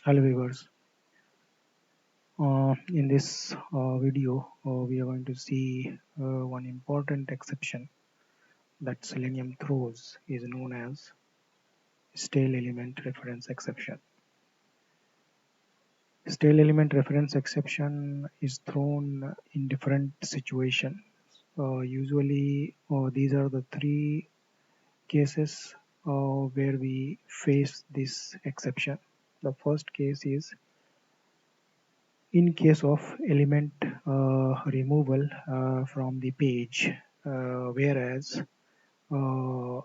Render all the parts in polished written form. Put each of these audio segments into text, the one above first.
Hello viewers, in this video we are going to see one important exception that Selenium throws is known as stale element reference exception. Stale element reference exception is thrown in different situations. Usually these are the three cases where we face this exception. The first case is in case of element removal from the page, whereas uh,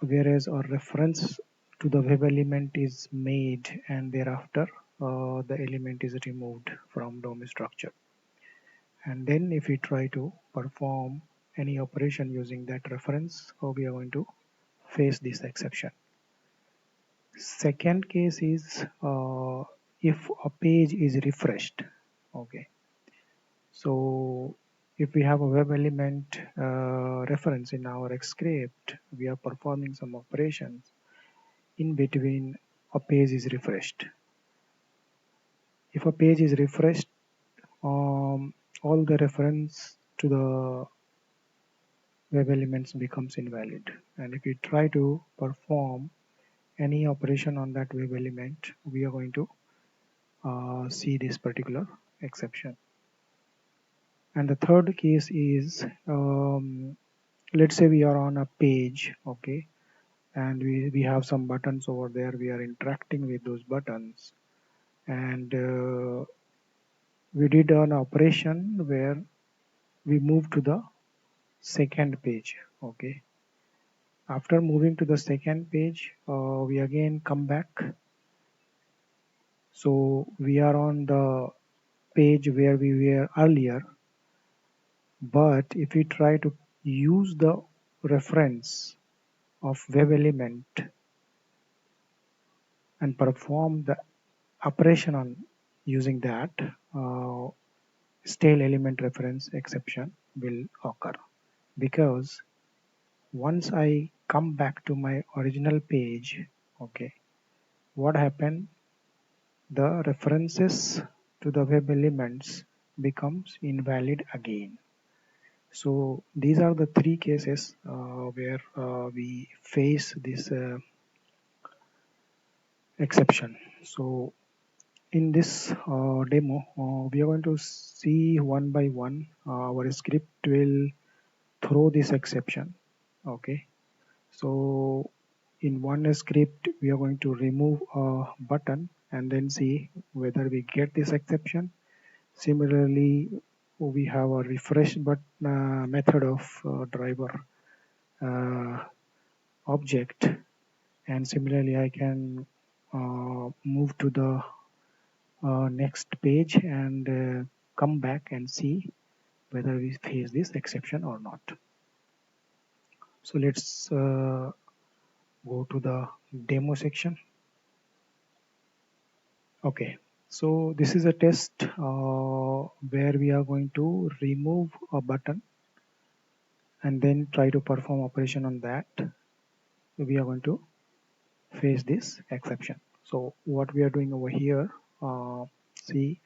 a reference to the web element is made and thereafter the element is removed from DOM structure. And then if we try to perform any operation using that reference, we are going to face this exception. Second case is if a page is refreshed. Okay, so if we have a web element reference in our X script, we are performing some operations in between a page is refreshed. If a page is refreshed, all the reference to the web elements becomes invalid. And if we try to perform any operation on that web element, we are going to see this particular exception. And the third case is let's say we are on a page, okay, and we have some buttons over there. We are interacting with those buttons, and we did an operation where we move to the second page. Okay, after moving to the second page, we again come back. So we are on the page where we were earlier, but if we try to use the reference of web element and perform the operation on using that, uh, stale element reference exception will occur, because once I come back to my original page, okay, what happened, the references to the web elements becomes invalid again. So these are the three cases where we face this exception. So in this demo, we are going to see one by one. Our script will throw this exception. Okay. So in one script, we are going to remove a button and then see whether we get this exception. Similarly, we have a refresh button method of driver uh, object, and similarly, I can move to the next page and come back and see whether we face this exception or not. So let's go to the demo section. Okay, so this is a test where we are going to remove a button and then try to perform operation on that. We are going to face this exception. So what we are doing over here, see,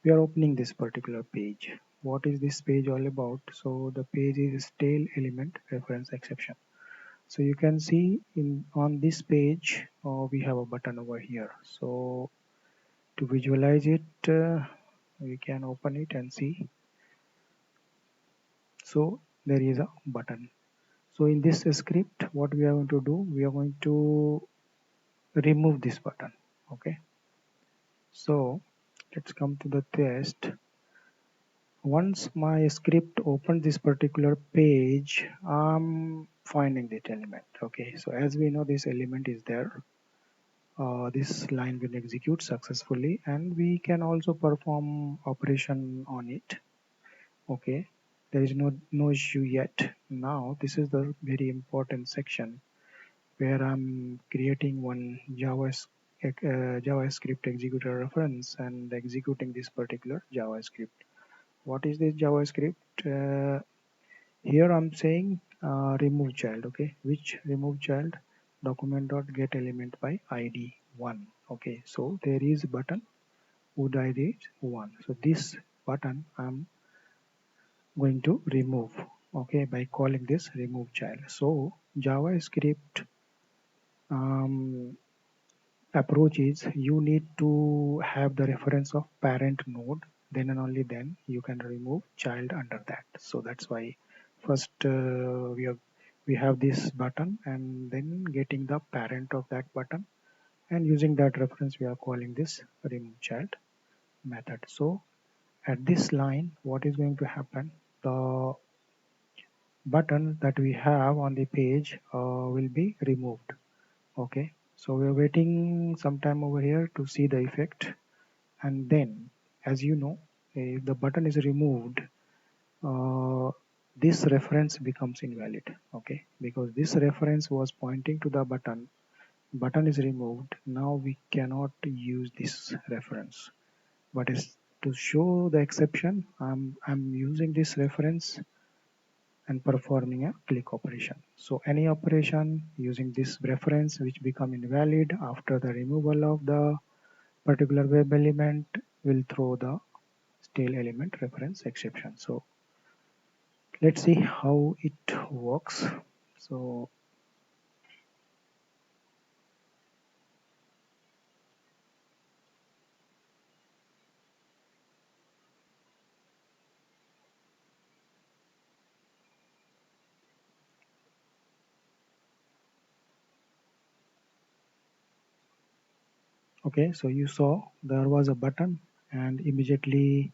we are opening this particular page. What is this page all about? So the page is stale element reference exception. So you can see in on this page we have a button over here. So to visualize it, we can open it and see. So there is a button. So in this script, what we are going to do, we are going to remove this button. Okay. So let's come to the test. Once my script opens this particular page, I'm finding that element. Okay, so as we know, this element is there. This line will execute successfully, and we can also perform operation on it. Okay, there is no issue yet. Now this is the very important section where I'm creating one JavaScript executor reference and executing this particular JavaScript. What is this JavaScript? Here I'm saying remove child. Okay, which remove child? Document.getElement by ID 1. Okay, so there is a button would ID is 1. So this button I'm going to remove, okay, by calling this remove child. So JavaScript um, approach is you need to have the reference of parent node, then and only then you can remove child under that. So that's why first we have this button and then getting the parent of that button, and using that reference we are calling this remove child method. So at this line what is going to happen, the button that we have on the page will be removed. Okay, so we're waiting some time over here to see the effect, and then as you know, if the button is removed, uh, this reference becomes invalid. Okay, because this reference was pointing to the button is removed, now we cannot use this reference. But is to show the exception, I'm using this reference and performing a click operation. So any operation using this reference which become invalid after the removal of the particular web element will throw the stale element reference exception. So let's see how it works. So okay, so you saw there was a button and immediately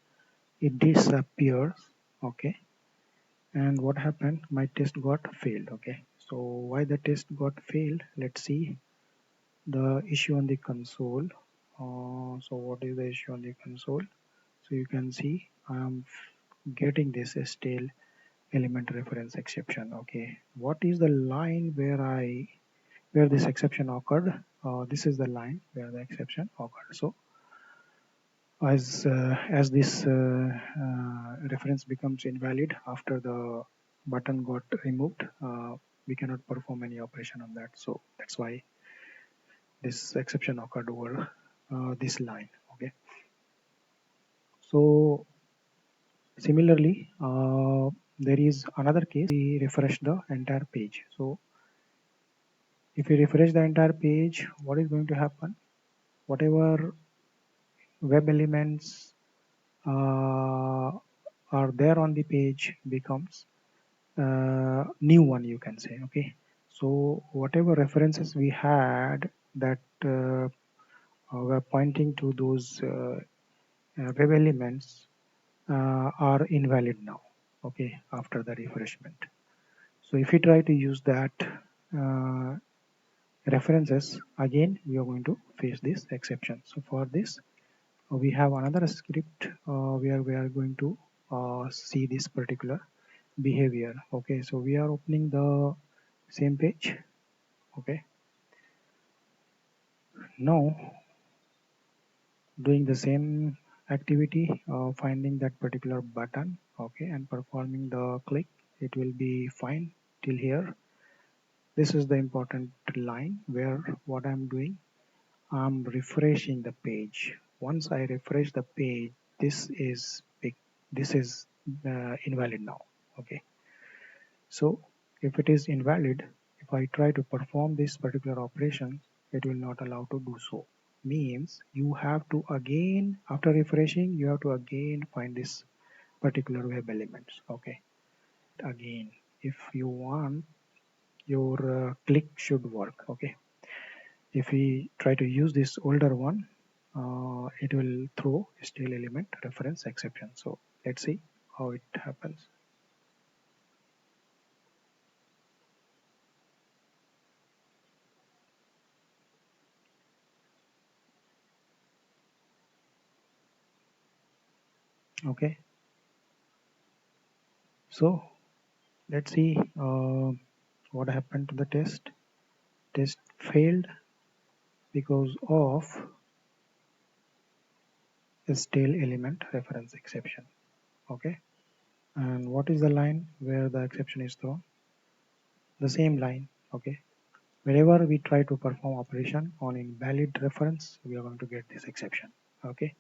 it disappears. Okay, and what happened, my test got failed. Okay, so why the test got failed, let's see the issue on the console. So what is the issue on the console? So you can see I'm getting this stale element reference exception. Okay, what is the line where this exception occurred? This is the line where the exception occurred. So as this reference becomes invalid after the button got removed, we cannot perform any operation on that. So that's why this exception occurred over this line. Okay, so similarly, there is another case. We refresh the entire page. So if we refresh the entire page, what is going to happen? Whatever web elements uh, are there on the page becomes new one, you can say. Okay, so whatever references we had that were pointing to those web elements are invalid now. Okay, after the refreshment. So if we try to use that uh, references again, we are going to face this exception. So for this we have another script where we are going to see this particular behavior. Okay, so we are opening the same page. Okay, now doing the same activity, finding that particular button, okay, and performing the click, it will be fine till here. This is the important line where what I'm doing, I'm refreshing the page. Once I refresh the page, this is big, this is invalid now. Okay, so if it is invalid, if I try to perform this particular operation, it will not allow to do so. Means you have to again, after refreshing, you have to again find this particular web elements. Okay, again, if you want your click should work. Okay, if we try to use this older one, it will throw stale element reference exception. So let's see how it happens. Okay, so let's see what happened to the test. Test failed because of a stale element reference exception. Okay, and what is the line where the exception is thrown? The same line. Okay, Whenever we try to perform operation on invalid reference, we are going to get this exception. Okay,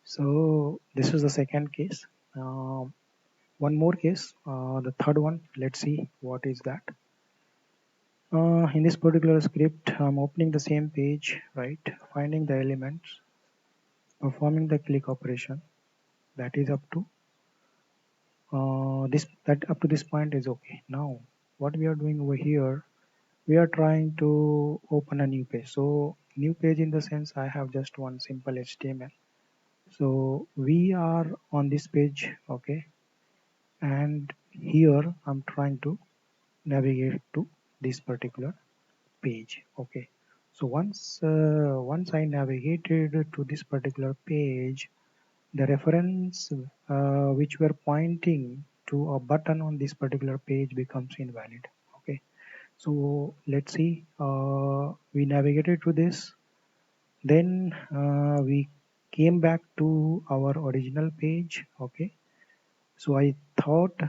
so this is the second case. One more case, the third one. Let's see what is that. In this particular script, I'm opening the same page, right? Finding the elements, performing the click operation. That is up to this point is okay. Now, what we are doing over here, we are trying to open a new page. So, new page in the sense I have just one simple HTML. So we are on this page, okay, and here I'm trying to navigate to this particular page. Okay, so once I navigated to this particular page, the reference which were pointing to a button on this particular page becomes invalid. Okay, so let's see, we navigated to this, then we came back to our original page. Okay, so I thought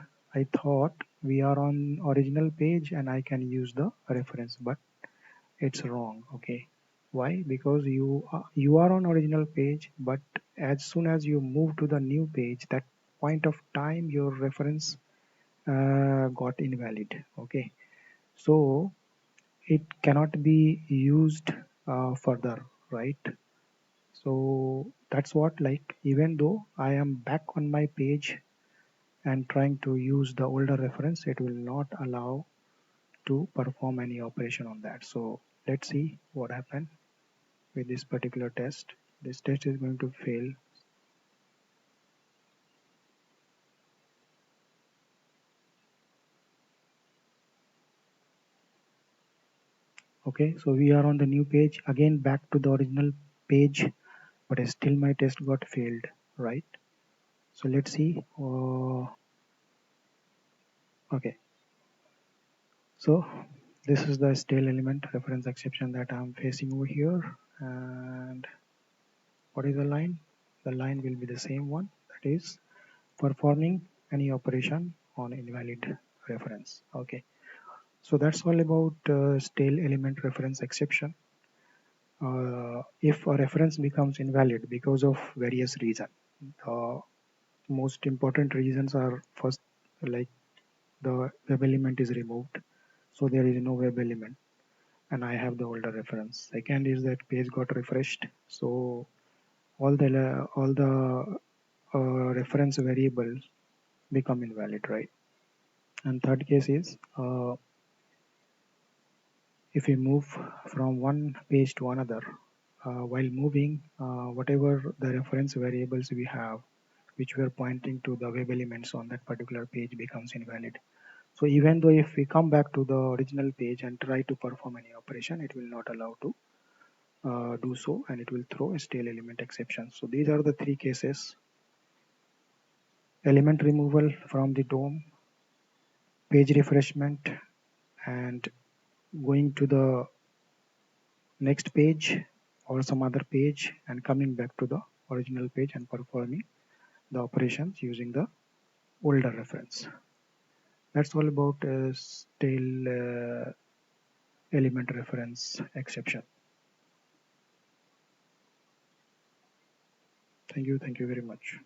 we are on original page and I can use the reference, but it's wrong. Okay, why? Because you are on original page, but as soon as you move to the new page, that point of time your reference got invalid. Okay, so it cannot be used further, right? So that's what, like, even though I am back on my page and trying to use the older reference, it will not allow to perform any operation on that. So let's see what happened with this particular test. This test is going to fail. Okay, so we are on the new page, again back to the original page, but still my test got failed, right? So let's see. Okay, so this is the stale element reference exception that I'm facing over here. And what is the line? The line will be the same one, that is performing any operation on invalid reference. Okay, so that's all about stale element reference exception. If a reference becomes invalid because of various reasons, the most important reasons are, first, like, the web element is removed, so there is no web element and I have the older reference. Second is that page got refreshed, so all the reference variables become invalid, right? And third case is, if we move from one page to another, while moving, whatever the reference variables we have, which were pointing to the web elements on that particular page, becomes invalid. So even though if we come back to the original page and try to perform any operation, it will not allow to do so, and it will throw a stale element exception. So these are the three cases: element removal from the DOM, page refreshment, and going to the next page or some other page and coming back to the original page and performing the operations using the older reference. That's all about stale element reference exception. Thank you very much.